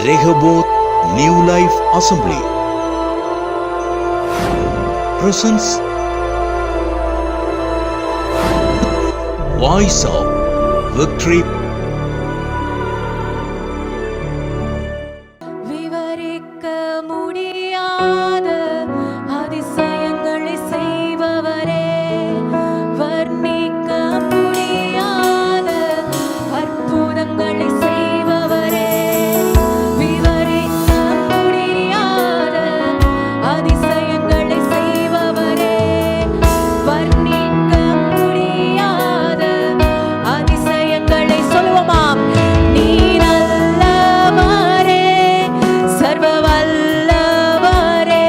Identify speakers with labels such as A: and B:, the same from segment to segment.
A: Rehoboth New Life Assembly presents Voice of Victory.
B: விவரிக்க முடியாத அதிசயங்களை செய்பவரே, வர்ணிக்க முடியாத அற்புதங்களை செய்பவரே, விவரிக்க முடியாத அதிசயங்களை செய்பவரே, வர்ணிக்க முடியாத அதிசயங்களை சொல்லுவோமாம். நீர் நல்லவரே, சர்வ வல்லவரே,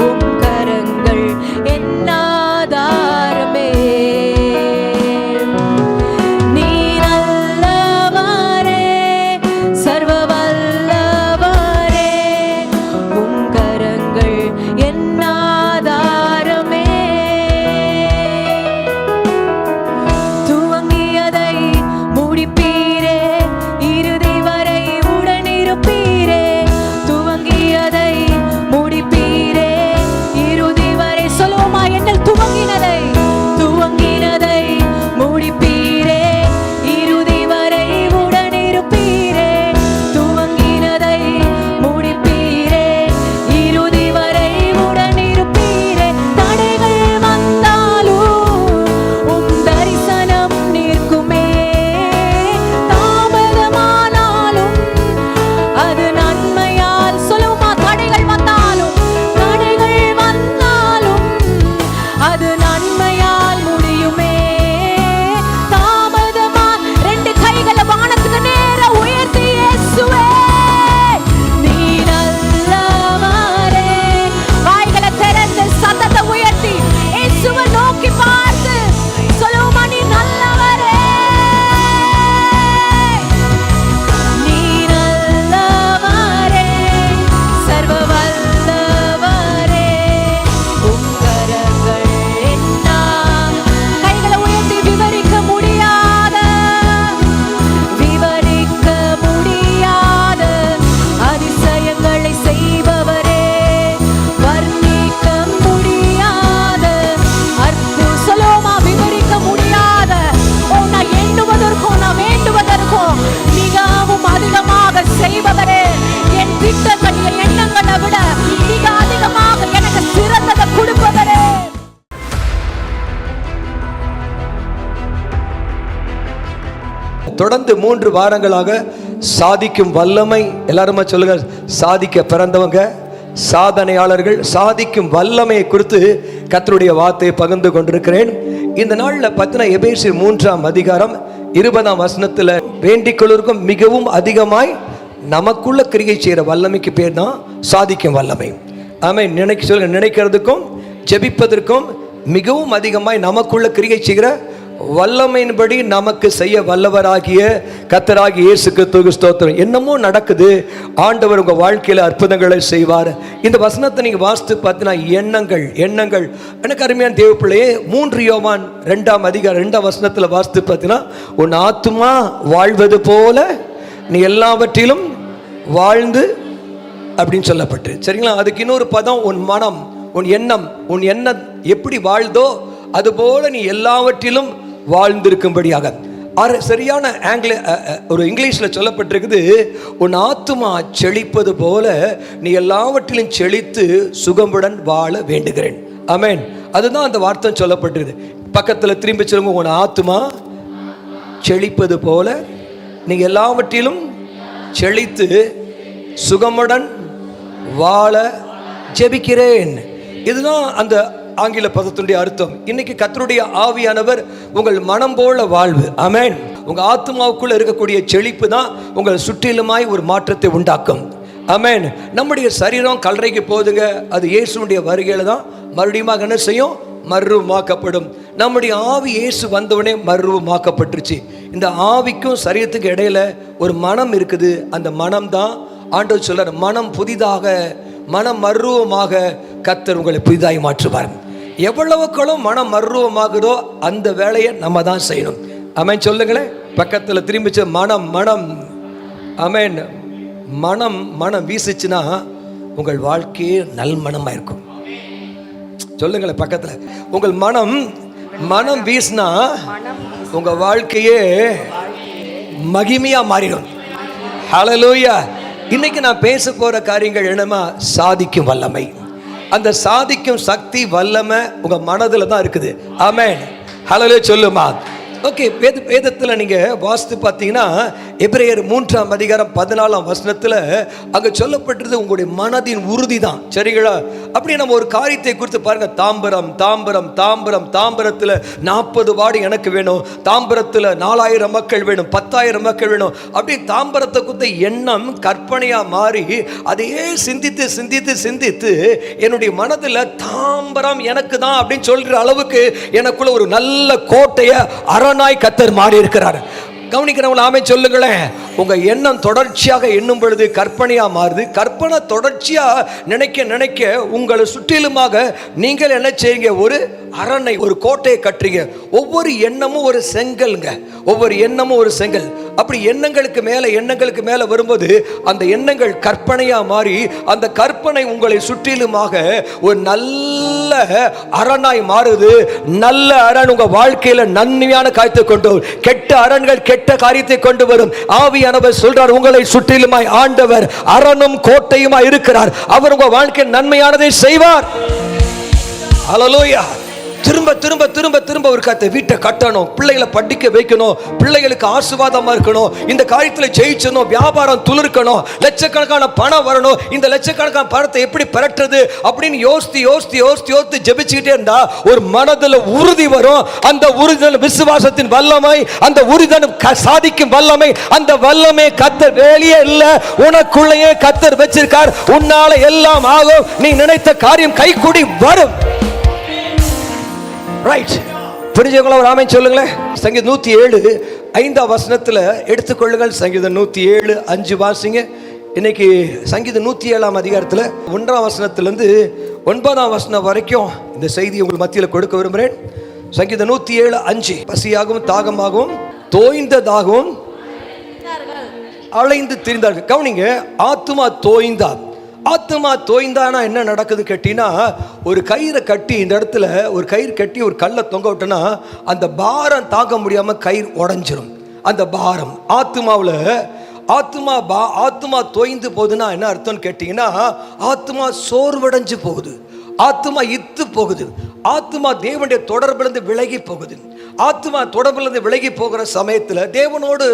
B: உம் கரங்கள் என் ஆதாரமே. நீர் நல்லவரே, சர்வ வல்லவரே, உம் கரங்கள் என் ஆதாரமே. துவங்கியதை முடிப்பீரே, இறுதி வரை உடனிருப்பீரே. துவங்கியதை முடிப்பீரே, இறுதி வரை சொல்லுவோமா? என்னில் துவங்கினதை முடிப்பீரே, இறுதி வரை உடனிருப்பீரே. துவங்கினதை முடிப்பீரே, இறுதி வரை உடனிருப்பீரே. தடைகள் வந்தாலும் உம் தரிசனம் நிற்குமே, தாமதமானாலும் அது நன்மையால். சொல்லுமா? தடைகள் வந்தாலும் அது நன்மையால் முடியுமே. தாமதமா ரெண்டு கைகளை வானத்துக்கு நேர உயர்த்தி இயேசுவே நீ நல்லவரே. வாய்களை திறந்து சத்தத்தை உயர்த்தி இயேசுவை நோக்கி பார்த்து சொல்லுமா? நீ நல்லவரே, நீ நல்லவரே, சர்வ வல்லவரே, உம் கரங்கள் என்ன. கைகளை உயர்த்தி விவரிக்க முடியாத அதிசயங்களை செய்பவரே, வர்ணிக்க முடியாத சொல்லுவோமா? விவரிக்க முடியாத நான் எண்ணுவதற்கும் நான் வேண்டுவதற்கும் மிகவும் அதிகமாக செய்பவரே, என் திட்டங்கள் என் எண்ணங்களை விட மிக அதிகமாக எனக்கு சிறந்ததை கொடுப்பவரே.
C: தொடர்ந்து 3 வாரங்களாக சாதிக்கும் வல்லமை, எல்லாருமா சொல்லுங்க, சாதிக்க பிறந்தவங்க, சாதனையாளர்கள், சாதிக்கும் வல்லமையை குறித்து கர்த்தருடைய வார்த்தையை பகிர்ந்து கொண்டிருக்கிறேன். இந்த நாளில் பார்த்தீங்கன்னா எபேசியர் 3ஆம் அதிகாரம் 20ஆம் வசனத்தில் வேண்டிக் கொள்வதற்கும் மிகவும் அதிகமாய் நமக்குள்ள கிரியை செய்கிற வல்லமைக்கு பேர் தான் சாதிக்கும் வல்லமை. ஆமென். நினைக்கிறதுக்கும் ஜெபிப்பதற்கும் மிகவும் அதிகமாய் நமக்குள்ள கிரியை செய்கிற வல்லமையின்படி நமக்கு செய்ய வல்லவராகிய கர்த்தராகிய இயேசு கிறிஸ்துவுக்கு ஸ்தோத்திரம். என்னமோ நடக்குது, ஆண்டவர் உங்கள் வாழ்க்கையில் அற்புதங்களை செய்வார். இந்த வசனத்தை நீங்கள் வாசித்து பார்த்தீங்கன்னா எண்ணங்கள் எனக்கு அருமையான தேவப்பிள்ளையே 3 யோவான் 2ஆம் அதிகாரம் 2ஆம் வசனத்தில் வாசித்து பார்த்தீங்கன்னா, உன் ஆத்துமா வாழ்வது போல நீ எல்லாவற்றிலும் வாழ்ந்து அப்படின்னு சொல்லப்பட்டு, சரிங்களா? அதுக்கு இன்னொரு பதம், உன் மனம், உன் எண்ணம் எப்படி வாழ்தோ அதுபோல நீ எல்லாவற்றிலும் வாழ்ந்திருக்கும்படியாக. சரியான ஒரு இங்கிலீஷில் சொல்லப்பட்டிருக்குது, உன் ஆத்துமா செழிப்பது போல நீ எல்லாவற்றிலும் செழித்து சுகமுடன் வாழ வேண்டுகிறேன். ஆமென். அதுதான் அந்த வார்த்தை சொல்லப்பட்டிருக்கு. பக்கத்தில் திரும்பி சொல்லுங்க, உன் ஆத்துமா செழிப்பது போல நீ எல்லாவற்றிலும் செழித்து சுகமுடன் வாழ ஜெபிக்கிறேன். இதுதான் அந்த ஆங்கில பதத்தினுடைய அர்த்தம். இன்னைக்கு கர்த்தருடைய ஆவியானவர் உங்கள் மனம் போல வாழ்வு. ஆமென். உங்க ஆத்மாவுக்குள்ள இருக்கக்கூடிய செழிப்பு தான் உங்கள் சுற்றிலுமாய் ஒரு மாற்றத்தை உண்டாக்கும். ஆமென். நம்முடைய சரீரம் கல்லறைக்கு போதுங்க, அது இயேசுடைய வருகையில தான் மறுபடியும் என்ன செய்யும்? மறுரூபமாக்கப்படும். நம்முடைய ஆவி இயேசு வந்தவுடனே மறுரூபமாக்கப்பட்டுருச்சு. இந்த ஆவிக்கும் சரீரத்துக்கு இடையில ஒரு மனம் இருக்குது. அந்த மனம் தான் ஆண்டவர் சொல்றார், மனம் புதிதாக, மனம் மறுரூபமாக கர்த்தர் உங்களை புதிதாய் மாற்றுவார். எவ்வளவுக்களும் மனம் மறுரூபமாகுதோ அந்த வேலையை நம்ம தான் செய்யணும். ஆமென் சொல்லுங்களேன். பக்கத்தில் திரும்பிச்சு மனம். ஆமென். மனம் வீசுச்சுன்னா உங்கள் வாழ்க்கையே நல் மனமா இருக்கும். சொல்லுங்களேன் பக்கத்துல, உங்கள் மனம் வீசினா உங்க வாழ்க்கையே மகிமையா மாறிடும். ஹல்லேலூயா. இன்னைக்கு நான் பேச போற காரியங்கள் என்னமா, சாதிக்கும் வல்லமை. அந்த சாதிக்கும் சக்தி வல்லமை உங்க மனதுல தான் இருக்குது. ஆமென். ஹல்லேலூயா சொல்லுமா. ஓகே, வேதத்தில் நீங்கள் வாசித்து பார்த்தீங்கன்னா எபிரேயர் 3:14 அங்கே சொல்லப்பட்டது உங்களுடைய மனதின் உறுதி தான். சரிங்களா? அப்படி நம்ம ஒரு காரியத்தை குறித்து பாருங்க. தாம்பரத்தில் 40 வார்டு எனக்கு வேணும், தாம்பரத்தில் 4000 மக்கள் வேணும், 10,000 மக்கள் வேணும். அப்படி தாம்பரத்தை குறித்த எண்ணம் கற்பனையாக மாறி அதையே சிந்தித்து என்னுடைய மனதில் தாம்பரம் எனக்கு தான் அப்படின்னு சொல்கிற அளவுக்கு எனக்குள்ள ஒரு நல்ல கோட்டையை அரணாய் கர்த்தர் மாறி இருக்கிறார். கவனிக்கிறவங்க ஆமே சொல்லுங்களேன். உங்க எண்ணம் தொடர்ச்சியாக எண்ணும் பொழுது கற்பனையா மாறுது. கற்பனை தொடர்ச்சியா நினைக்க உங்களை சுற்றிலுமாக நீங்கள் என்ன செய்யுங்க, ஒரு அரணை, ஒரு கோட்டையை கட்டுறீங்க. ஒவ்வொரு எண்ணமும் ஒரு செங்கல்ங்க, ஒவ்வொரு எண்ணமும் ஒரு செங்கல். அப்படி எண்ணங்களுக்கு மேல வரும்போது அந்த எண்ணங்கள் கற்பனையா மாறி அந்த கற்பனை உங்களை சுற்றிலுமாக ஒரு நல்ல அரணாய் மாறுது. நல்ல அரண் உங்க வாழ்க்கையில நன்மையான காரியத்தை கொண்டு வரும். கெட்ட அரண்கள் கெட்ட காரியத்தை கொண்டு வரும். ஆவியானவர் சொல்றார், உங்களை சுற்றிலுமாய் ஆண்டவர் அரணும் கோட்டையுமாய் இருக்கிறார். அவர் உங்க வாழ்க்கையில் நன்மையானதை செய்வார். ஹல்லேலூயா. திரும்ப ஒரு காரியத்தை, வீட்டை கட்டணும், பிள்ளைகளை படிக்க வைக்கணும், பிள்ளைகளுக்கு ஆசீர்வாதமா இருக்கணும், இந்த காரியத்தில் ஜெயிச்சணும், வியாபாரம் துளிர்க்கணும், லட்சக்கணக்கான பணம் வரணும், இந்த லட்சக்கணக்கான பணத்தை எப்படி பெறட்டுறது அப்படின்னு யோசித்து ஜெபிச்சுக்கிட்டே இருந்தா ஒரு மனதில் உறுதி வரும். அந்த உறுதியான விசுவாசத்தின் வல்லமை, அந்த உறுதியான சாதிக்கும் வல்லமை, அந்த வல்லமை கர்த்தர் வெளியே இல்ல, உனக்குள்ளேயே கர்த்தர் வச்சிருக்கார். உன்னால எல்லாம் ஆகும். நீ நினைத்த காரியம் கைகூடி வரும். ரைட், புரிஞ்சவங்களா ஒரு ஆமென் சொல்லுங்களேன். சங்கீதம் 107:5 எடுத்துக்கொள்ளுங்கள். சங்கீதம் 107:5 வாசிங்க. இன்னைக்கு சங்கீதம் 107 1 9 வரைக்கும் இந்த செய்தி உங்கள் மத்தியில் கொடுக்க விரும்புகிறேன். சங்கீதம் 107:5 பசியாகவும் தாகமாகவும் தோய்ந்ததாகவும் அலைந்து திரிந்தார்கள். கவனிங்க, ஆத்துமா தோய்ந்தானா என்ன நடக்குது கேட்டீங்கன்னா, ஒரு கயிறை கட்டி இந்த இடத்துல ஒரு கயிறு கட்டி ஒரு கல்லை தொங்க விட்டோன்னா அந்த பாரம் தாங்க முடியாம கயிறு உடஞ்சிரும். அந்த பாரம் ஆத்துமா தோய்ந்து போகுதுன்னா என்ன அர்த்தம்னு கேட்டீங்கன்னா, ஆத்துமா சோர்வடைஞ்சு போகுது, ஆத்துமா இத்து போகுது, ஆத்துமா தேவனுடைய தொடர்பிலிருந்து விலகி போகுது. ஆத்மா தொடர்பிலிருந்து விலகி போகிற சமயத்தில் தேவனோடு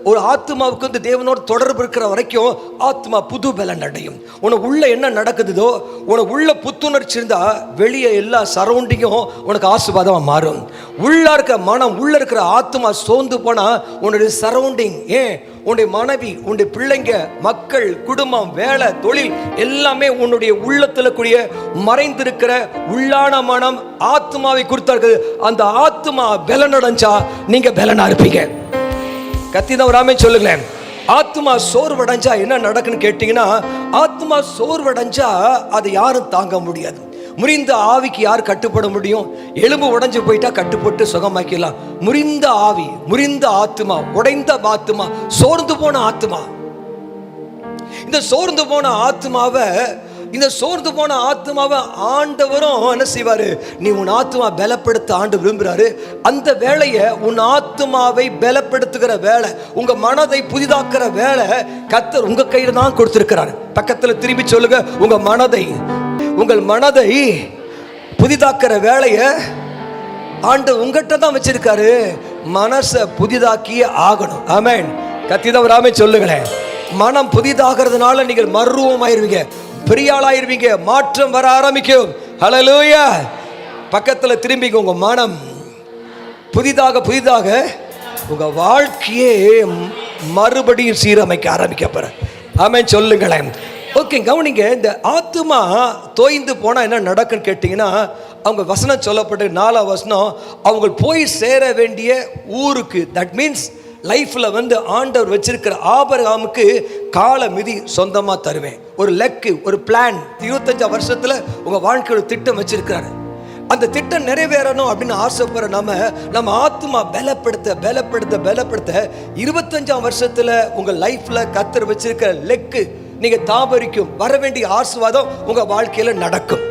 C: ஒரு ஆத்மாவுக்கு வந்து தேவனோடு தொடர்பு இருக்கிற வரைக்கும் ஆத்மா புது பலன் அடையும். உனக்கு உள்ள என்ன நடக்குதோ, உனக்கு உள்ள புத்துணர்ச்சி இருந்தா வெளியே எல்லா சரௌண்டிங்கும் உனக்கு ஆசீர்வாதமா மாறும். உள்ள இருக்க மனம், உள்ள இருக்கிற ஆத்மா சோர்ந்து போனா உன்னுடைய சரௌண்டிங், உன்னுடைய மனைவி, உன்னுடைய பிள்ளைங்க, மக்கள், குடும்பம், வேலை, தொழில் எல்லாமே உன்னுடைய உள்ளத்தில் கூடிய மறைந்திருக்கிற உள்ளான மனம் ஆத்மாவை குறித்தார்கள். அந்த ஆத்மா பலனடைஞ்சா நீங்க பலனா இருப்பீங்க. கத்திதான் ஒரு ஆமென் சொல்லுங்களேன். ஆத்மா சோர்வடைஞ்சா என்ன நடக்குன்னு கேட்டீங்கன்னா, ஆத்மா சோர்வடைஞ்சா அதை யாரும் தாங்க முடியாது. முறிந்த ஆவிக்கு யார் கட்டுப்பட முடியும்? எலும்பு உடைஞ்சு போயிட்டா கட்டுப்பட்டு சுகமாக்கலாம். முறிந்த ஆவி, முறிந்த ஆத்மா, உடைந்த ஆத்மா, சோர்ந்து போன ஆத்மா. இந்த சோர்ந்து போன ஆத்மாவை ஆண்டவரும் என்ன செய்வாரு? நீ உன் ஆத்மா பலப்படுத்த ஆண்டு விரும்புறாரு. அந்த வேலையை, உன் ஆத்மாவை பலப்படுத்துகிற வேலை, உங்க மனதை புதிதாக்குற வேலை கர்த்தர் உங்க கையில தான் கொடுத்திருக்கிறார். பக்கத்துல திரும்பி சொல்லுங்க, உங்கள் மனதை புதிதாக்குற வேலையை ஆண்டு உங்ககிட்ட தான் வச்சிருக்காரு. மனசை புதிதாக்கியே ஆகணும். ஆமென். கத்திதான் ஒரு ஆமென் சொல்லுங்களேன். மனம் புதிதாகிறதுனால நீங்கள் மறுரூபமாயிருவீங்க, பெரிய ஆளாயிருவீங்க, மாற்றம் வர ஆரம்பிக்கும். ஹல்லேலூயா. பக்கத்துல திரும்பிங்க. உங்க மனம் புதிதாக உங்க வாழ்க்கையே மறுபடியும் சீரமைக்க ஆரம்பிக்க போற. ஆமென் சொல்லுங்களேன். ஓகே, கவனிங்க. இந்த ஆத்துமா தோய்ந்து போனா என்ன நடக்குன்னு கேட்டீங்கன்னா, அவங்க வசனம் சொல்லப்பட்ட 4 வசனம், அவங்க போய் சேர வேண்டிய ஊருக்கு, தட் மீன்ஸ் லைஃப்ல வந்து ஆண்டவர் வச்சிருக்கிற ஆபிரகாமுக்கு கால மிதி சொந்தமா தருவேன். ஒரு லக்கு, ஒரு பிளான், 25 வருஷத்துல உங்க வாழ்க்கையோட திட்டம் வச்சிருக்கிறாரு. அந்த திட்டம் நிறைவேறணும் அப்படின்னு ஆசைப்படுற நம்ம ஆத்மா பலப்படுத்த 25ஆம் வருஷத்துல உங்க லைஃப்ல கர்த்தர் வச்சிருக்கிற லெக்கு நீங்க தாபரிக்கும் வர வேண்டிய ஆசீர்வாதம் உங்க வாழ்க்கையில நடக்கும்.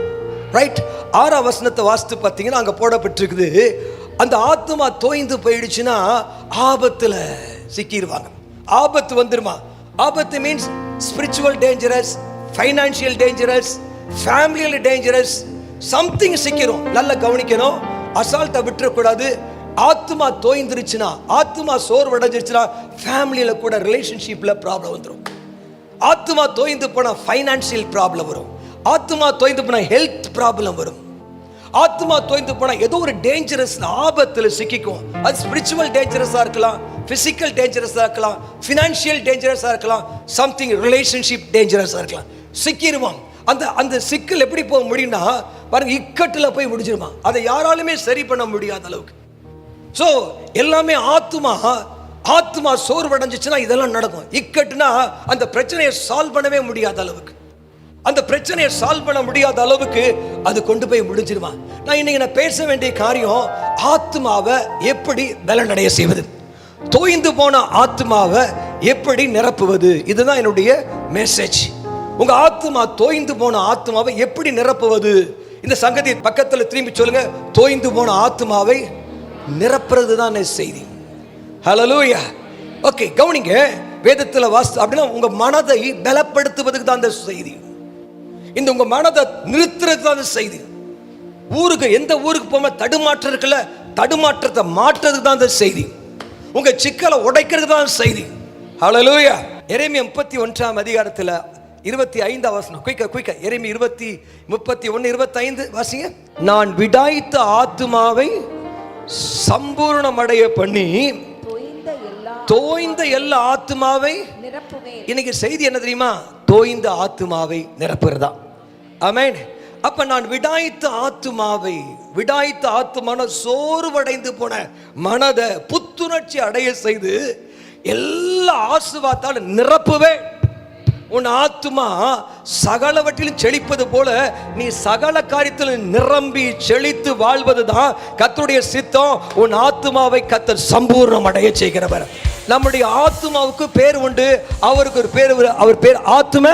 C: ரைட்? 6ஆம் வசனத்தை வாசித்து பார்த்தீங்கன்னா அங்க போடப்பட்டிருக்குது, அந்த ஆத்மா தோய்ந்து போயிடுச்சுன்னா ஆபத்துல சிக்கிடுவாங்க. ஆபத்து வந்துருமா? ஆபத்து means spiritual dangerous, financial dangerous, ஃபேமிலியில் டேஞ்சரஸ், சம்திங் சிக்கிறோம். நல்லா கவனிக்கணும், அசால்ட்டை விட்டுறக்கூடாது. ஆத்மா தோய்ந்துருச்சுன்னா, ஆத்மா சோர்வடைஞ்சிருச்சுன்னா ஃபேமிலியில கூட ரிலேஷன்ஷிப்ல ப்ராப்ளம் வந்துடும். ஆத்மா தோய்ந்து போனா ஃபைனான்சியல் ப்ராப்ளம் வரும். ஆத்மா தோய்ந்து போனா ஹெல்த் ப்ராப்ளம் வரும். ஆத்மா தோய்ந்து போனா ஏதோ ஒரு டேஞ்சரஸ் ஆபத்துல சிக்கிக்கும். அது ஸ்பிரிச்சுவல் டேஞ்சரஸா இருக்கலாம், பிசிக்கல் டேஞ்சரஸா இருக்கலாம், ஃபினான்ஷியல் டேஞ்சரஸா இருக்கலாம், சம்திங் ரிலேஷன்ஷிப் டேஞ்சரஸா இருக்கலாம். சிக்கிடுவாங்க. அந்த சிக்கல் எப்படி போக முடியும்னா பாருங்க, இக்கட்டுல போய் முடிஞ்சிருமா. அதை யாராலுமே சரி பண்ண முடியாத அளவுக்கு. ஸோ எல்லாமே ஆத்மா சோர்வடைஞ்சிச்சுன்னா இதெல்லாம் நடக்கும். இக்கட்டுனா அந்த பிரச்சனையை சால்வ் பண்ணவே முடியாத அளவுக்கு, அந்த பிரச்சனையை சால்வ் பண்ண முடியாத அளவுக்கு அது கொண்டு போய் முடிஞ்சிருமா. நான் இன்னைக்கு பேச வேண்டிய காரியம், ஆத்மாவை எப்படி பலனடைய செய்வது, தோய்ந்து போன ஆத்மாவை எப்படி நிரப்புவது. இதுதான் என்னுடைய மெசேஜ். உங்க ஆத்மா தோய்ந்து போன ஆத்மாவை எப்படி நிரப்புவது? இந்த சங்கதி பக்கத்தில் திரும்பி சொல்லுங்க, தோய்ந்து போன ஆத்மாவை நிரப்புறது தான் செய்தி. ஹல்லேலூயா. ஓகே, கவனிங்க. வேதத்தில் வாஸ்து அப்படின்னா உங்க மனதை பலப்படுத்துவதுக்கு தான் அந்த செய்தி. இந்த உங்க மனதை நிறுத்துறது தான் அந்த செய்தி. எந்த ஊருக்கு போக தடுமாற்றம் இருக்குல்ல, தடுமாற்றத்தை மாற்றுறதுக்கு தான் அந்த செய்தி. உங்க சிக்கலை உடைக்கிறது தான் செய்தி. ஹல்லேலூயா. எரேமியா 31ஆம் அதிகாரத்தில் 25ஆம் வசனம். குயிக்க எரேமியா 31:25 வாசிங்க. நான் விடாய்த்த ஆத்துமாவை சம்பூர்ணமடைய பண்ணி தோய்ந்த எல்லா ஆத்துமாவை நிரப்புவேன். இன்னைக்கு செய்தி என்ன தெரியுமா? தோய்ந்த ஆத்துமாவை நிரப்புறதா. ஆமென். அப்ப நான் விடாய்த்த ஆத்துமான சோர்வடைந்து போன மனதை புத்துணர்ச்சி அடைய செய்து எல்லா ஆசீர்வாதத்தால நிரப்புவேன். உன் ஆத்துமா சகலவற்றிலும் செழிப்பது போல நீ சகல காரியத்தில் நிரம்பி செழித்து வாழ்வதுதான் கர்த்தருடைய சித்தம். உன் ஆத்துமாவை கர்த்தர் சம்பூர்ணம் அடைய செய்கிறவர். நம்முடைய ஆத்துமாவுக்கு பேர் உண்டு. அவருக்கு ஒரு பேர், அவர் பேர் ஆத்தும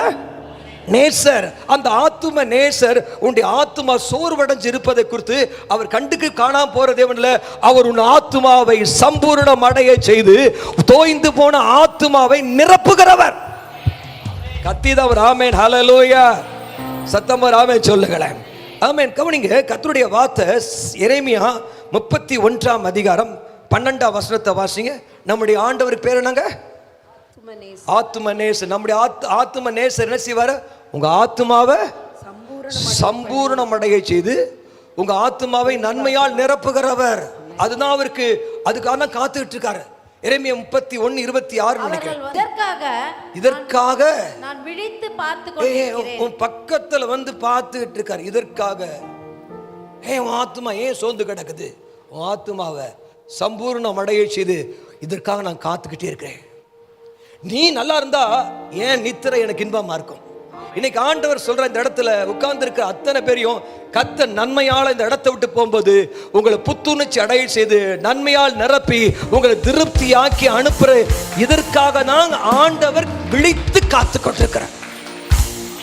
C: நேசர். அந்த ஆத்தும நேசர் உன்னுடைய ஆத்துமா சோர்வடைஞ்சு இருப்பதை குறித்து அவர் கண்டுக்கு காணாம போற தேவன்ல, அவர் உன் ஆத்துமாவை சம்பூர்ணம் அடைய செய்து தோய்ந்து போன ஆத்துமாவை நிரப்புகிறவர். கத்திதவர். ஆமென். ஹல்லேலூயா. சத்தமா ஆமென் சொல்லுங்களேன். ஆமென். கவனிங்க, கர்த்தருடைய வார்த்தை எரேமியா 31ஆம் அதிகாரம் 12ஆம் வசனத்தை வாசிங்க. நம்முடைய ஆண்டவருக்கு பேர் என்னங்க? ஆத்தும நேசர். நம்முடைய ஆத்தும நேசர் என்ன செய்வாரு? உங்க ஆத்துமாவை சம்பூர்ணம் அடைய செய்து உங்க ஆத்துமாவை நன்மையால் நிரப்புகிறவர். அதுதான் அவருக்கு, அதுக்காக காத்துக்கிட்டு இருக்காரு. எரேமியா 31:26 நினைக்கிறேன். இதற்காக நான் விழித்து பார்த்து கொண்டிருக்கிறேன். உன் பக்கத்துல வந்து பார்த்துக்கிட்டு இருக்காரு. இதற்காக உன் ஆத்துமா ஏன் சோர்ந்து கிடக்குது? உன் ஆத்துமாவை சம்பூர்ணம் அடைய செய்து இதற்காக நான் காத்துக்கிட்டே இருக்கிறேன். நீ நல்லா இருந்தா ஏன் நித்திரை எனக்கு இன்பமா இருக்கும். இன்னைக்கு ஆண்டவர் சொல்ற இந்த இடத்துல உட்கார்ந்து இருக்கிற அத்தனை பேரையும் கர்த்தர் நன்மையால இந்த இடத்தை விட்டு போகும்போது உங்களை புத்துணர்ச்சி அடைய செய்து நன்மையால் நிரப்பி உங்களை திருப்தியாக்கி அனுப்புற. இதற்காக தான் ஆண்டவர் விழித்து காத்து கொண்டிருக்கிறார்.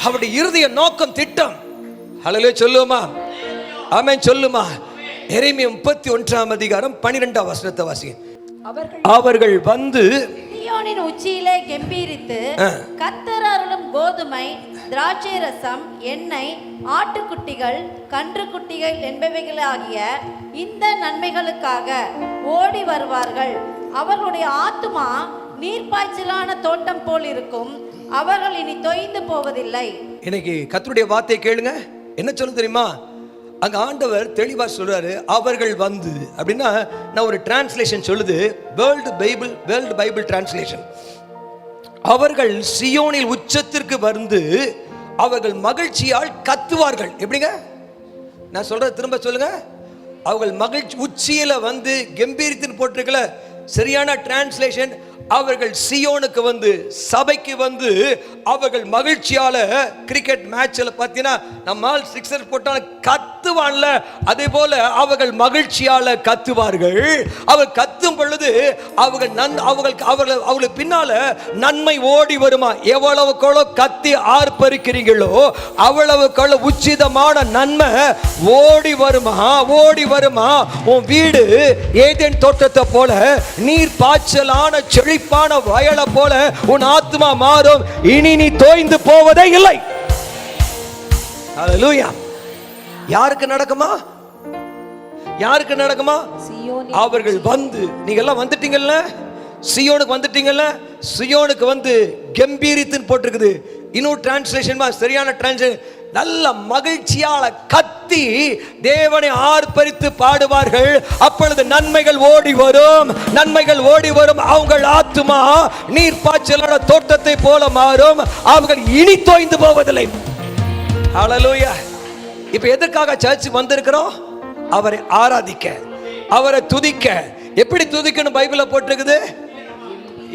C: அவருடைய இருதய நோக்கம், திட்டம். ஹல்லேலூயா சொல்லுமா? ஆமென் சொல்லுமா? எரேமியா 31ஆம் அதிகாரம் 12ஆம் வசனத்தை வாசிங்க. அவர்கள் வந்து
B: சீயோனின் உச்சியிலே கெம்பீரித்து கர்த்தர் அருளும் கோதுமை, திராட்சை ரசம், எண்ணெய், ஆட்டுக்குட்டிகள், கன்றுக்குட்டிகள் என்பவைகளாகிய இந்த நன்மைகளுக்காக ஓடி வருவார்கள். அவர்களுடைய ஆத்துமா நீர்ப்பாய்ச்சலான தோட்டம் போல் இருக்கும். அவர்கள் இனி தொய்ந்து போவதில்லை.
C: இன்னைக்கு கர்த்தருடைய வார்த்தையை கேளுங்க. என்ன சொல்ல தெரியுமா? அங்க ஆண்டவர் தெளிவா சொல்றாரு, அவர்கள் வந்து அப்படின்னா, நான் ஒரு டிரான்ஸ்லேஷன் சொல்லுது, வேர்ல்டு பைபிள் டிரான்ஸ்லேஷன். அவர்கள் சியோனில் உச்சத்திற்கு வந்து அவர்கள் மகிழ்ச்சியால் கத்துவார்கள். எப்படிங்க? நான் சொல்றது திரும்ப சொல்லுங்க. அவர்கள் மகிழ்ச்சி உச்சியில வந்து கம்பீரத்தின் போட்டிருக்கல. சரியான டிரான்ஸ்லேஷன், அவர்கள் சியோனுக்கு வந்து சபைக்கு வந்து அவர்கள் மகிழ்ச்சியால கிரிக்கெட் மேட்ச்ல பார்த்தீங்கன்னா நம்மால் சிக்ஸர் போட்டாலும் கத்துவான்ல, அதே போல அவர்கள் மகிழ்ச்சியால கத்துவார்கள். அவர் கத்தும் பொழுது அவர்களுக்கு பின்னால நன்மை ஓடி வருமா. எவ்வளவுக்கோ கத்தி ஆர்ப்பரிக்கிறீங்களோ அவ்வளவுக்கு உச்சிதமான நன்மை ஓடி வருமா, ஓடி வருமா. உன் வீடு ஏதேன் தோட்டத்தை போல நீர் பாய்ச்சலான செழிப்பான வயலை போல உன் ஆத்மா மாறும். இனி நீ தோய்ந்து போவதே இல்லை. ஹல்லேலூயா. யாருக்கு நடக்குமா? யாருக்கு நடக்குமா? அவர்கள் வந்து, நீங்க எல்லாம் வந்துட்டீங்கல்ல, சியோனுக்கு வந்துட்டீங்கல்ல, சியோனுக்கு வந்து கம்பீரித்துன்னு போட்டிருக்குது. இன்னொரு டிரான்ஸ்லேஷன் சரியான டிரான்ஸ்லேஷன், நல்ல மகிழ்ச்சியால கத்தி தேவனை ஆர்ப்பரித்து பாடுவார்கள். அப்பொழுது நன்மைகள் ஓடி வரும், நன்மைகள் ஓடி வரும். அவங்கள் ஆத்துமா நீர் பாய்ச்சலான தோட்டத்தை போல மாறும். அவர்கள் இனி தோய்ந்து போவதில்லை. ஹல்லேலூயா. இப்ப எதற்காக சர்ச் வந்திருக்கிறோம்? அவரை ஆராதிக்க, அவரை துதிக்க. எப்படி துதிக்கணும் பைபிள்ல போட்டிருக்குது?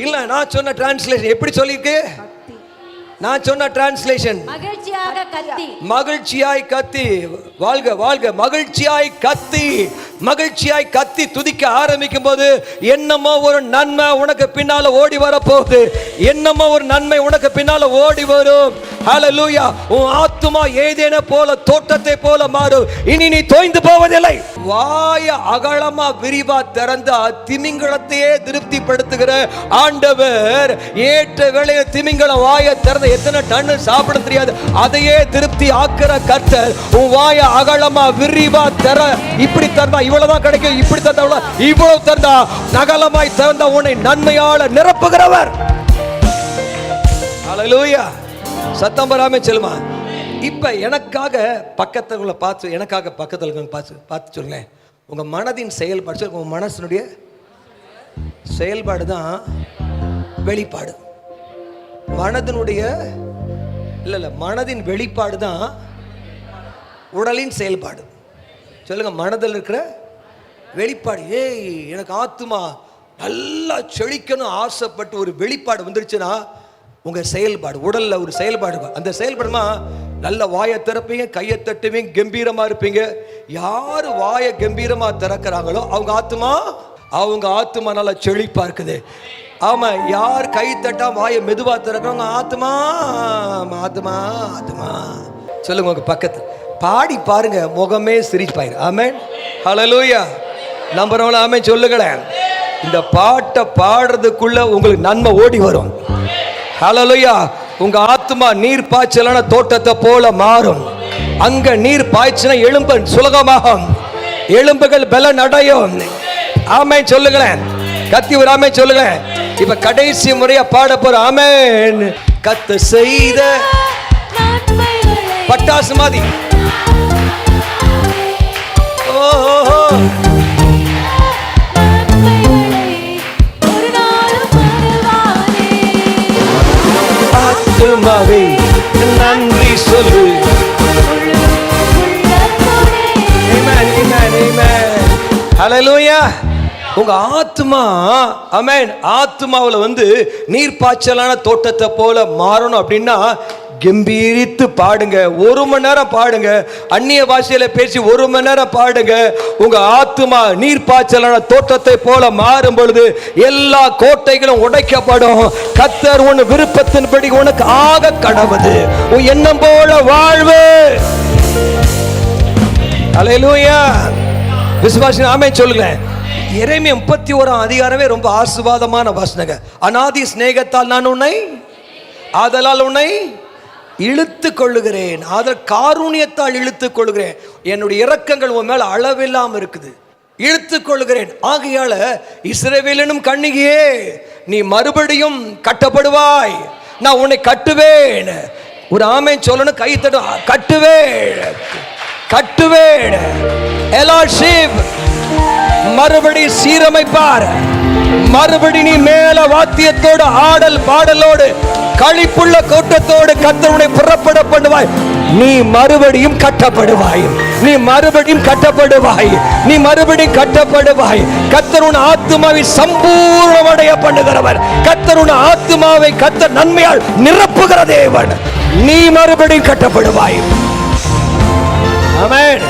C: இல்ல, நான் சொன்ன டிரான்ஸ்லேஷன் எப்படி சொல்லிருக்கு? நான் சொன்ன டிரான்ஸ்லேஷன் மகிழ்ச்சியாய் கத்தி, வாழ்க வாழ்க, மகிழ்ச்சியாய் கத்தி, மகிழ்ச்சியாய் கத்தி துதிக்க ஆரம்பிக்கும் போது என்னமோ ஒரு நன்மை உனக்கு பின்னால ஓடி வர போகுது. என்னமோ ஒரு நன்மை உனக்கு பின்னால ஓடி வரும். ஹல்லேலூயா. உன் ஆத்துமா ஏதேன போல தோட்டத்தை போல மாறும். இனி நீ தோய்ந்து போவதில்லை. வாய அகலமா விரிவா திறந்தா திமிங்கலத்தையே திருப்திப்படுத்துகிற ஆண்டவர் ஏற்ற வேளையில் திமிங்கலம் வாய திறந்த எத்தனை டன் சாப்பிட தெரியாது, அதையே திருப்தி ஆக்கிற கர்த்தர். உன் வாய அகலமா விரிவா திற. இப்படி திறந்தா இவ்வளவுதான் கிடைக்கும், இப்படி திறந்தா இவ்வளவு திறந்தா, நகலமாய் திறந்த உன்னை நன்மையால நிரப்புகிறவர். ஹல்லேலூயா. சத்தம் வராம செல்லுமா. இப்ப எனக்காக பக்கத்துல பார்த்து, எனக்காக பக்கத்துல பார்த்து சொல்லுங்க, உங்க மனதின் செயல்பாடு, உங்க மனசனுடைய செயல்பாடு தான் வெளிப்பாடு. மனதினுடைய இல்ல மனதின் வெளிப்பாடு தான் உடலின் செயல்பாடு. சொல்லுங்க, மனதில் இருக்கிற வெளிப்பாடு. ஏய், எனக்கு ஆத்துமா நல்லா செழிக்கணும் ஆசைப்பட்டு ஒரு வெளிப்பாடு வந்துருச்சுன்னா உங்க செயல்பாடு, உடல்ல ஒரு செயல்பாடு, அந்த செயல்பாடுமா நல்ல வாயை திறப்பீங்க, கையை தட்டுவீங்க, கம்பீரமா இருப்பீங்க. யாரு வாயை கம்பீரமா திறக்கிறாங்களோ அவங்க ஆத்துமா நல்லா செழிப்பா இருக்குது. ஆமா, யார் கை தட்டா வாயை மெதுவா திறக்கிறவங்க ஆத்துமா ஆத்துமா ஆத்துமா. சொல்லுங்க, உங்க பக்கத்து பாடி பாருங்க, முகமே சிரிப்பாயிரு. ஆமென். ஹல்லேலூயா. நம்புறவங்கள ஆமென் சொல்லுங்களேன். இந்த பாட்டை பாடுறதுக்குள்ள உங்களுக்கு நன்மை ஓடி வரும். ஹல்லேலூயா. உங்க ஆத்துமா நீர் பாய்ச்சலான தோட்டத்தை போல மாறும். அங்க நீர் பாய்ச்சினா எலும்பு சுலகமாகும், எலும்புகள் பலன் அடையும். ஆமென் சொல்லுங்களேன். கத்தி ஒரு ஆமென் சொல்லுங்களேன். இப்ப கடைசி முறையா பாட போற. ஆமென். கத்த செய்த பட்டாசு மாதிரி ஆத்துமாவே நன்றி சொல்லு. ஆமென், ஆமென், ஆமென். ஹல்லேலூயா. உங்க ஆத்மா, ஆமென், ஆத்மாவில் வந்து நீர் பாய்ச்சலான தோட்டத்தை போல மாறணும் அப்படின்னா கம்பீரித்து பாடுங்க. 1 மணி நேரம் பாடுங்க. அந்நிய பாஷையில பேசி 1 மணி நேரம் பாடுங்க. உங்க ஆத்துமா நீர் பாய்ச்சலான தோட்டத்தை போல மாறும் பொழுது எல்லா கோட்டைகளும் உடைக்கப்படும். கர்த்தர் உன் விருப்பத்தின்படி உனக்கு ஆக கடவுது. உன் எண்ணம் போல வாழ்வு. ஹல்லேலூயா. விசுவாசி ஆமென் சொல்லுங்க. எரேமியா 31 அதிகாரமே ரொம்ப ஆசீர்வாதமான வசனங்க. அநாதி சிநேகத்தால் நான் உன்னை, ஆதலால் உன்னை இழுத்து கொள்ளுகிறேன், ஆதல் காருண்யத்தால் இழுத்து கொள்ளுகிறேன். என்னுடைய இரக்கங்கள் உன் மேல அளவில்லாம இருக்குது, இழுத்து கொள்ளுகிறேன். ஆகையால இஸ்ரவேலினும் கன்னிகையே, நீ மறுபடியும் கட்டப்படுவாய், நான் உன்னை கட்டுவேன். ஒரு ஆமென் சொல்லணும். கை தட்டு. கட்டுவேன், கட்டுவேன். எலாஷிப் மறுபடி சீரமைப்பார். மறுபடி நீ மேல வாத்தியத்தோடு ஆடல் பாடலோடு களிப்புள்ள கூட்டத்தோடு கர்த்தரை புறப்பட பண்ணுவாய். நீ மறுபடியும் கட்டப்படுவாய். நீ மறுபடியும் கட்டப்படுவாய். நீ மறுபடியும் கட்டப்படுவாய். கர்த்தர் உன் ஆத்துமாவை சம்பூர்ணமடைய பண்ணுகிறவர். கர்த்தர் உன் ஆத்துமாவை கர்த்தர் நன்மையால் நிரப்புகிற தேவன். நீ மறுபடியும் கட்டப்படுவாய். ஆமென்.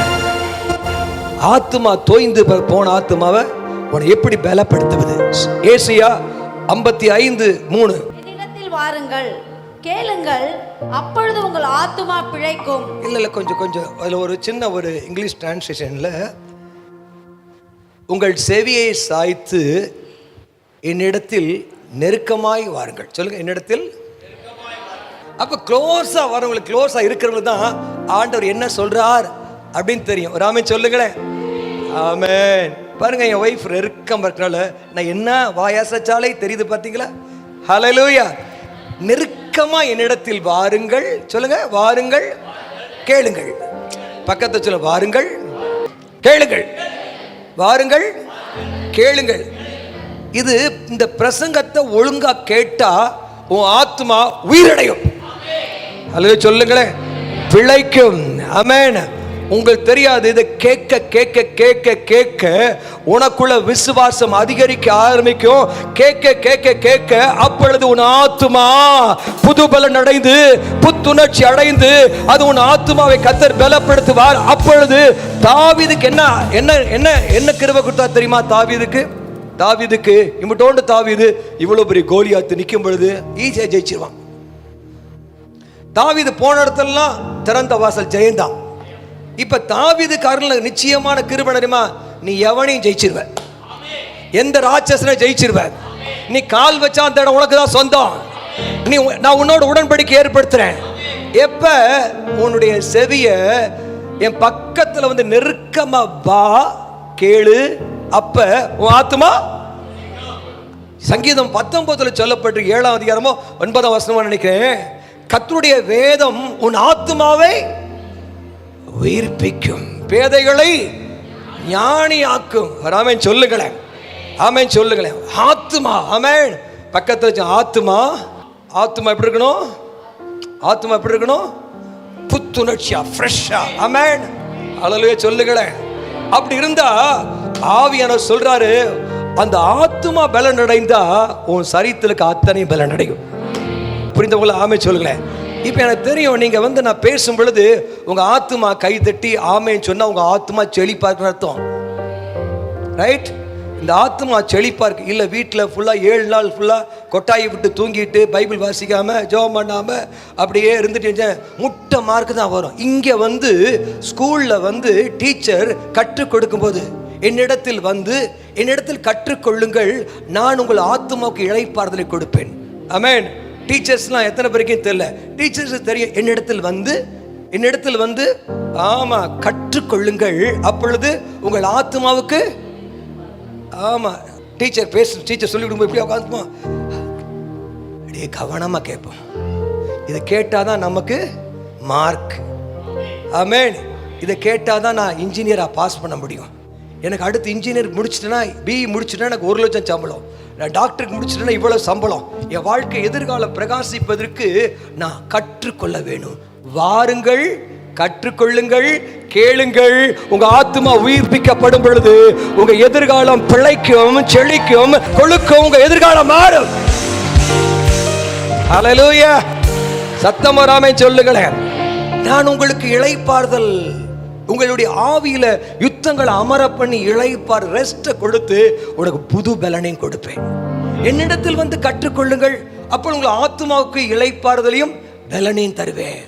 C: ஆத்துமா தோய்ந்து போன ஆத்துமாவை உன்னை எப்படி பலப்படுத்துவது? ஏசாயா 55:3.
B: என்னிடத்தில் வாருங்கள், கேளுங்கள், அப்பொழுது உங்கள் ஆத்துமா பிழைக்கும்.
C: இல்ல கொஞ்சம் அதுல ஒரு சின்ன ஒரு இங்கிலீஷ் டிரான்ஸ்லேஷன்ல உங்கள் செவியை சாய்த்து என்னிடத்தில் நெருக்கமாய் வாருங்கள். சொல்லுங்க, என்னிடத்தில். அப்ப க்ளோஸா வரவங்களுக்கு, க்ளோஸா இருக்கிறவங்க தான் ஆண்டவர் என்ன சொல்றார் அப்படின்னு தெரியும். ஒரு ஆமென் சொல்லுங்களேன். ஆமென். பாருங்க, என் ஒய்ஃப் நெருக்கம் இருக்கனால நான் என்ன வாயாசாலே தெரியுது பார்த்தீங்களா? ஹல்லேலூயா. நெருக்கமா என்னிடத்தில் வாருங்கள். சொல்லுங்க, வாருங்கள், கேளுங்கள். பக்கத்தை சொல்ல, வாருங்கள், கேளுங்கள், வாருங்கள், கேளுங்கள். இது இந்த பிரசங்கத்தை ஒழுங்கா கேட்டா உன் ஆத்மா உயிரடையும். அல்லது சொல்லுங்களேன், பிழைக்கும். ஆமென். உங்களுக்கு தெரியாது, இதை கேட்க கேட்க கேட்க கேட்க உனக்குள்ள விசுவாசம் அதிகரிக்க ஆரம்பிக்கும். கேட்க கேட்க கேட்க அப்பொழுது உன் ஆத்துமா புது பலன் அடைந்து புத்துணர்ச்சி அடைந்து அது உன் ஆத்துமாவை கர்த்தர் பலப்படுத்துவார். அப்பொழுது தாவீதுக்கு என்ன என்ன என்ன என்ன கிருபை கொடுத்தா தெரியுமா? தாவீதுக்கு இம்பட்டோண்டு தாவீது இவ்வளவு பெரிய கோலியாத்து நிற்கும் பொழுது ஈஸியா ஜெயிச்சிருவான். தாவீது போன இடத்துலலாம் திறந்த வாசல் ஜெயந்தான். இப்ப தாவீதுக்காரன்ல நிச்சயமான கிருபை தெரியுமா? நீ எவனையும் ஜெயிச்சிருவ, எந்த ராட்சசனை ஜெயிச்சிருவ. நீ கால் வச்சா அந்த இடம் உனக்கு தான் சொந்தம். நான் உன்னோட உடன்படிக்கை ஏற்படுத்துறேன். எப்ப உன்னுடைய செவிய என் பக்கத்துல வந்து நெருக்கமா வா, கேளு, அப்ப உன் ஆத்துமா. சங்கீதம் 19 சொல்லப்பட்டு 7ஆம் அதிகாரமோ 9ஆம் வசனமோ நினைக்கிறேன். கர்த்தருடைய வேதம் உன் ஆத்துமாவை உயிர்ப்பிக்கும், பேதைகளை ஞானியாக்கும். ஆமென் சொல்லுங்களேன். ஆமென் சொல்லுங்களேன். ஆத்துமா. ஆமென். பக்கத்துல வச்சு ஆத்துமா. ஆத்துமா எப்படி இருக்கணும்? ஆத்துமா எப்படி இருக்கணும்? புத்துணர்ச்சியா, ஃப்ரெஷ்ஷா. ஆமென். அல்லேலூயா சொல்லுங்களேன். அப்படி இருந்தா ஆவியானவர் சொல்றாரு, அந்த ஆத்துமா பலன் அடைந்தா உன் சரீரத்துக்கு அத்தனை பலன் அடையும். புரிந்தவங்கள ஆமென் சொல்லுங்களேன். இப்போ எனக்கு தெரியும், நீங்கள் நான் பேசும் பொழுது உங்கள் ஆத்துமா கை தட்டி ஆமேன்னு சொன்னால் உங்கள் ஆத்துமா செழிப்பா இருக்குன்னு அர்த்தம். ரைட்? இந்த ஆத்துமா செழிப்பா இருக்கு. இல்லை வீட்டில் ஃபுல்லாக 7 நாள் ஃபுல்லாக கொட்டாயை விட்டு தூங்கிட்டு பைபிள் வாசிக்காமல் ஜெபம் பண்ணாமல் அப்படியே இருந்துட்டு முட்டை மார்க்கு தான் வரும். இங்கே ஸ்கூலில் டீச்சர் கற்றுக் கொடுக்கும்போது என்னிடத்தில் கற்றுக்கொள்ளுங்கள், நான் உங்கள் ஆத்துமாவுக்கு இளைப்பாறுதலை கொடுப்பேன். ஆமென். டீச்சர்ஸ்லாம் எத்தனை பேருக்கும் தெரியல. டீச்சர்ஸ் தெரியும், என்னிடத்தில் வந்து ஆமா கற்றுக்கொள்ளுங்கள், அப்பொழுது உங்கள் ஆத்துமாவுக்கு. ஆமா, டீச்சர் சொல்லி விடும்போது எப்படி உட்காந்துமா அப்படியே கவனமா கேட்போம். இதை கேட்டாதான் நமக்கு மார்க். ஆமென். இதை கேட்டாதான் நான் இன்ஜினியரா பாஸ் பண்ண முடியும். எனக்கு அடுத்து இன்ஜினியர் முடிச்சிட்டேன்னா, பிஇ முடிச்சுட்டேன்னா எனக்கு 1 லட்சம் சம்பளம். நான் டாக்டருக்கு முடிச்சிட்டேன்னா இவ்வளவு சம்பளம். என் வாழ்க்கை எதிர்காலம் பிரகாசிப்பதற்கு நான் கற்றுக்கொள்ள வேணும். வாருங்கள், கற்றுக்கொள்ளுங்கள், கேளுங்கள். உங்க ஆத்துமா உயிர்ப்பிக்கப்படும் பொழுது உங்க எதிர்காலம் பிழைக்கும், செழிக்கும், கொழுக்கும். உங்க எதிர்காலம் மாறும். ஹல்லேலூயா. சத்தம் வராமே சொல்லுங்களேன். நான் உங்களுக்கு இளைப்பாறுதல், உங்களுடைய ஆவியில யுத்தங்களை அமர பண்ணி இளைப்பார் ரெஸ்ட் கொடுத்து உனக்கு புது பலனையும் கொடுப்பேன். என்னிடத்தில் கற்றுக்கொள்ளுங்கள், அப்போ உங்கள் ஆத்துமாவுக்கு இளைப்பாறுதலையும் பலனையும் தருவேன்.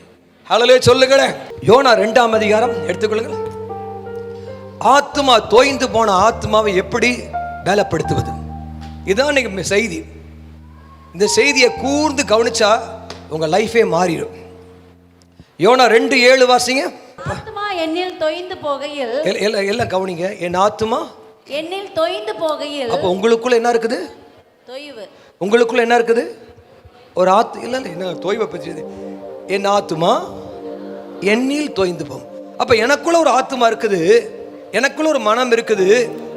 C: ஹல்லேலூயா சொல்லுங்களேன். யோனா 2ஆம் அதிகாரம் எடுத்துக்கொள்ளுங்கள். ஆத்துமா தோய்ந்து போன ஆத்துமாவை எப்படி பலப்படுத்துவது? இதுதான் நீங்க செய்தி. இந்த செய்தியை கூர்ந்து கவனிச்சா உங்க லைஃபே மாறிடும். யோனா 2:7 வாசிங்க.
B: ஆத்துமா என்னில் தொய்ந்து போகையில்,
C: எல்லாம் கவனிங்க. என் ஆத்துமா
B: என்னில் தொய்ந்து போகையில்.
C: அப்போ உங்களுக்குள்ள என்ன இருக்குது?
B: தொய்வு.
C: உங்களுக்குள்ள என்ன இருக்குது? ஒரு இல்ல என்ன தொய்வை பற்றி. என் ஆத்துமா என்னில் தொய்ந்து போகும். அப்ப எனக்குள்ள ஒரு ஆத்துமா இருக்குது, எனக்குள்ள ஒரு மனம் இருக்குது.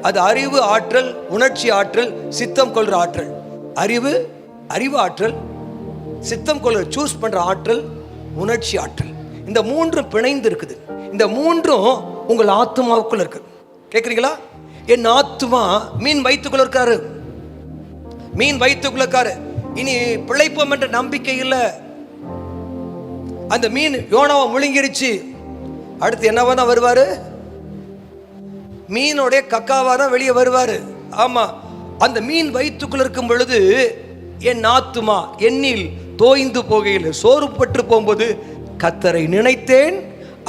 C: அது அறிவு ஆற்றல், உணர்ச்சி ஆற்றல், சித்தம் கொள்ற ஆற்றல். அறிவு ஆற்றல், சித்தம் கொள்ற சூஸ் பண்ற ஆற்றல், உணர்ச்சி ஆற்றல். இந்த மூன்றும் பிணைந்து இருக்குது. இந்த மூன்றும் உங்கள் ஆத்மாவுக்குள்ள இருக்கு. கேக்குறீங்களா? என் ஆத்மா மீன் வயிற்றுக்குள்ள இருக்காரு, மீன் வயிற்றுக்குள்ள இருக்காரு. இனி பிழைப்போம் என்ற நம்பிக்கை இல்லை. அந்த மீன் யோனாவை முழுங்கிருச்சு. அடுத்து என்னவா தான் வருவாரு? மீனோடைய கக்காவா தான் வெளியே வருவாரு. ஆமா, அந்த மீன் வயிற்றுக்குள்ள இருக்கும் பொழுது என் ஆத்துமா என்னில் தோய்ந்து போகையில் சோறுபட்டு போகும்போது கர்த்தரை நினைத்தேன்,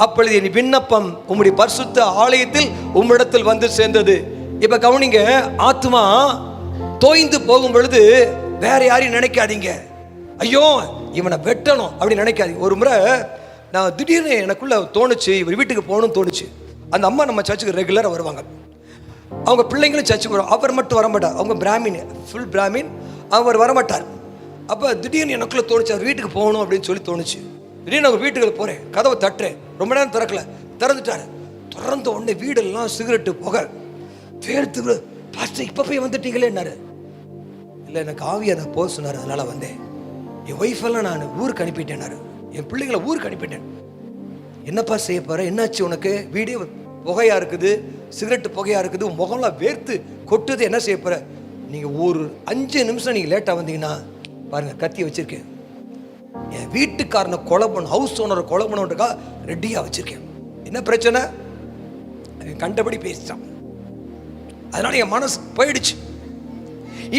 C: அப்பொழுது என் விண்ணப்பம் உம்முடைய பரிசுத்த ஆலயத்தில் உம்மிடத்தில் வந்து சேர்ந்தது. இப்ப கவனிங்க, ஆத்மா தோய்ந்து போகும் பொழுது வேற யாரையும் நினைக்காதீங்க. ஐயோ இவனை வெட்டணும் அப்படின்னு நினைக்காதீங்க. ஒரு முறை நான் திடீர்னு எனக்குள்ள தோணுச்சு, இவர் வீட்டுக்கு போகணும்னு தோணுச்சு. அந்த அம்மா நம்ம சர்ச்சுக்கு ரெகுலராக வருவாங்க. அவங்க பிள்ளைங்களும் சர்ச்சுக்கு வரும். அவர் மட்டும் வரமாட்டார். அவங்க பிராமின், ஃபுல் பிராமின். அவர் வரமாட்டார். அப்போ திடீர்னு எனக்குள்ள தோணுச்சு அவர் வீட்டுக்கு போகணும் அப்படின்னு சொல்லி தோணுச்சு. திடீர்னு அவங்க வீட்டுக்குள்ள போகிறேன், கதவை தட்டுறேன். ரொம்ப நேரம் திறக்கல, திறந்துட்டாரு. திறந்த உடனே வீடெல்லாம் சிகரெட்டு புகை, பேர்த்து பாஸ்டர் இப்போ போய் வந்துட்டீங்களேன்னாரு. இல்லை எனக்கு ஆவியான போக சொன்னார், அதனால வந்தேன். என் ஒய்ஃபெல்லாம் நான் ஊருக்கு அனுப்பிட்டேன்னாரு. என் பிள்ளைங்களை ஊருக்கு அனுப்பிட்டேன். என்னப்பா செய்ய போற? என்னாச்சு உனக்கு? வீடே புகையா இருக்குது, சிகரெட்டு புகையா இருக்குது, முகம்லாம் வேர்த்து கொட்டுது, என்ன செய்ய போற? நீங்க ஒரு 5 நிமிஷம் நீங்க லேட்டா வந்தீங்கன்னா பாருங்க, கத்தி வச்சிருக்கேன். என் வீட்டுக்காரனை கொலை பண்ண, ஹவுஸ் ஓனரை கொலை பண்ணுறதுக்கா ரெடியா வச்சிருக்கேன். என்ன பிரச்சனை? கண்டபடி பேசிட்டான். அதனால என் மனசு போயிடுச்சு.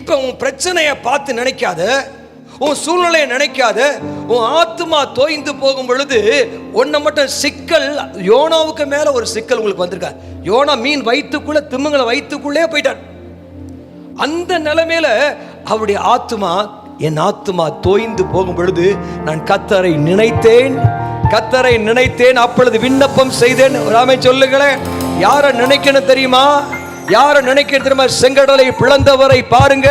C: இப்ப உன் பிரச்சனையை பார்த்து நினைக்காத, உன் சூழ்நிலையை நினைக்காத. உன் ஆத்மா தோய்ந்து போகும் பொழுது ஒன்ன மட்டும் சிக்கல், யோனாவுக்கு மேல ஒரு சிக்கல் உங்களுக்கு வந்திருக்காரு. யோனா மீன் வயிற்றுக்குள்ள, திமிங்கல வயிற்றுக்குள்ளே போயிட்டார். அந்த நிலைமையில அவருடைய ஆத்மா, என் ஆத்மா தோய்ந்து போகும் பொழுது நான் கர்த்தரை நினைத்தேன், கர்த்தரை நினைத்தேன், அப்பொழுது விண்ணப்பம் செய்தேன். ராமே சொல்லுங்களேன், யாரை நினைக்கணும் தெரியுமா? யாரை நினைக்கிறது தெரியுமா? செங்கடலை பிளந்தவரை பாருங்க,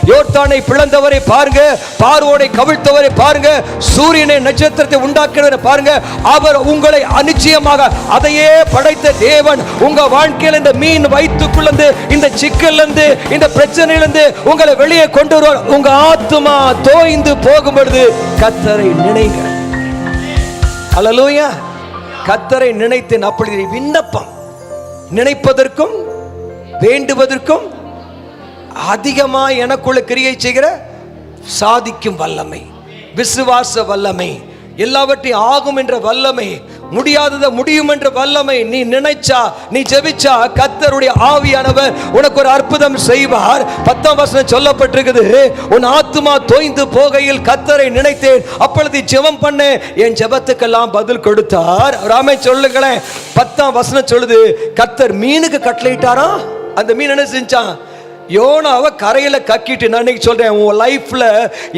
C: யோர்தானை பிளந்தவரை பாருங்க, பார்வோனை கவிழ்த்தவரை பாருங்க, சூரியனை நட்சத்திரத்தை உண்டாக்குறவரை பாருங்க. அவர் உங்களை அநிச்சயமாக அதையே படைத்த தேவன் உங்க வாழ்க்கையில் இந்த மீன் வயிற்றுக்குள்ளந்து, இந்த சிக்கல்லிருந்து, இந்த பிரச்சனையிலிருந்து உங்களை வெளியே கொண்டு வருவார். உங்க ஆத்துமா தோய்ந்து போகும் பொழுது கர்த்தரை நினைங்க. அல்லேலூயா. கர்த்தரை நினைத்தேன், அப்படி விண்ணப்பம். நினைப்பதற்கும் வேண்டுவதற்கும் அதிகமா எனக்குள்ள கிரியை செய்கிற சாதிக்கும் வல்லமை, விசுவாச வல்லமை, எல்லாவற்றையும் ஆகும் என்ற வல்லமை, முடியாததை முடியும் என்ற வல்லமை. நீ நினைச்சா, நீ ஜெபிச்சா கர்த்தருடைய ஆவியானவர் உனக்கு ஒரு அற்புதம் செய்வார். 10ஆம் வசனம் சொல்லப்பட்டிருக்குது, உன் ஆத்துமா தோய்ந்து போகையில் கர்த்தரை நினைத்தேன், அப்பொழுது ஜெபம் பண்ண, என் ஜெபத்துக்கெல்லாம் பதில் கொடுத்தார். ராமே சொல்லுங்களேன். 10ஆம் வசனம் சொல்லுது, கர்த்தர் மீனுக்கு கட்டளையிட்டாரா. அந்த மீன் என்ன செஞ்சான்? யோனாவை கரையில கக்கிட்டு. நான் இன்னைக்கு சொல்றேன், உன் லைஃப்ல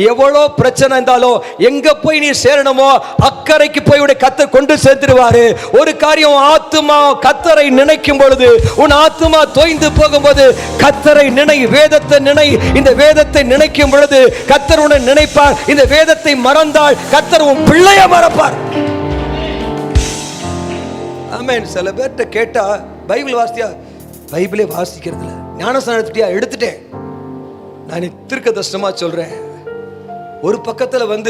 C: எவ்வளோ பிரச்சனை இருந்தாலும் எங்க போய் நீ சேரணுமோ அக்கறைக்கு போய் உடைய கர்த்தர் கொண்டு சேர்த்துருவாரு. ஒரு காரியம், ஆத்துமா கர்த்தரை நினைக்கும் பொழுது, உன் ஆத்துமா தோய்ந்து போகும்போது கர்த்தரை நினை, வேதத்தை நினை. இந்த வேதத்தை நினைக்கும் பொழுது கர்த்தர் உன்னை நினைப்பார். இந்த வேதத்தை மறந்தால் கர்த்தர் உன் பிள்ளைய மறப்பார். ஆமென். சில பேர்கிட்ட கேட்டா பைபிள் வாசியா, பைபிளே வாசிக்கிறது இல்லை. ஞானஸ்நானத்தியா எடுத்துட்டேன். நான் தீர்க்கதரிசனமா சொல்றேன், ஒரு பக்கத்துல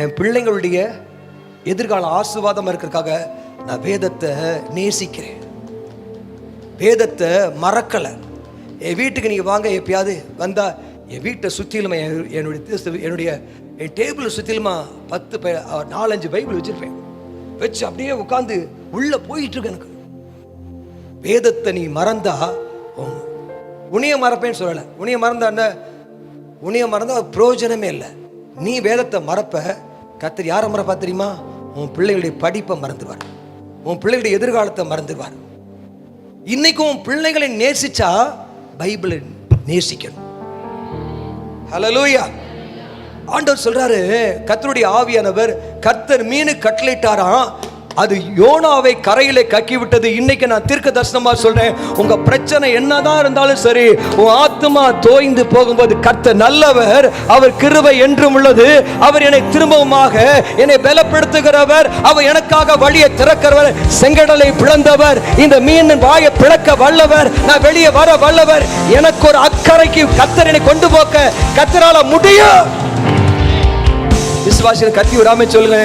C: என் பிள்ளைங்களுடைய எதிர்கால ஆசீர்வாதம் இருக்கிறதுக்காக நான் வேதத்தை நேசிக்கிறேன், வேதத்தை மறக்கல. என் வீட்டுக்கு நீங்க வாங்க, எப்பயாவது வந்தா என் வீட்டை சுத்திலுமா, என்னுடைய என் டேபிள் சுத்திலுமா 4-5 பைபிள் வச்சிருப்பேன். வச்சு அப்படியே உட்கார்ந்து உள்ள போயிட்டு இருக்கு. எனக்கு வேதத்தை நீ மறந்தா உன்னைய மறப்பேன்னு சொல்லலை. உன்னைய மறந்தா பிரயோஜனமே இல்லை. நீ வேதத்தை மறப்ப, கர்த்தர் யாரை மறப்பா தெரியுமா? உன் பிள்ளைகளுடைய படிப்பை மறந்துடுவார், உன் பிள்ளைகளுடைய எதிர்காலத்தை மறந்துடுவார். இன்னைக்கும் உன் பிள்ளைகளை நேசிச்சா பைபிளை நேசிக்கணும். ஹல்லேலூயா. ஆண்டவர் சொல்றாரு, கர்த்தருடைய ஆவியானவர், கர்த்தர் மீனு கட்டளையிட்டாராம், அது யோனாவை கரையிலே கக்கி விட்டது. இன்னைக்கு நான் தீர்க்க தரிசனமா சொல்றேன், உங்க பிரச்சனை என்னதான் இருந்தாலும் சரி, உன் ஆத்துமா தோய்ந்து போகும்போது கர்த்தர் நல்லவர், அவர் கிருபை என்றும் உள்ளது. அவர் என்னை திரும்பவுமாக என்னை பலப்படுத்துகிறவர், அவர் எனக்காக வழியை திறக்கிறவர், செங்கடலை பிளந்தவர், இந்த மீனின் வாயை பிளக்க வல்லவர், நான் வெளியே வர வல்லவர். எனக்கு ஒரு அக்கறைக்கு கர்த்தர் என்னை கொண்டு போக்க கர்த்தரால முடியும். விசுவாசிகள் கத்தி விடாம சொல்லுங்க.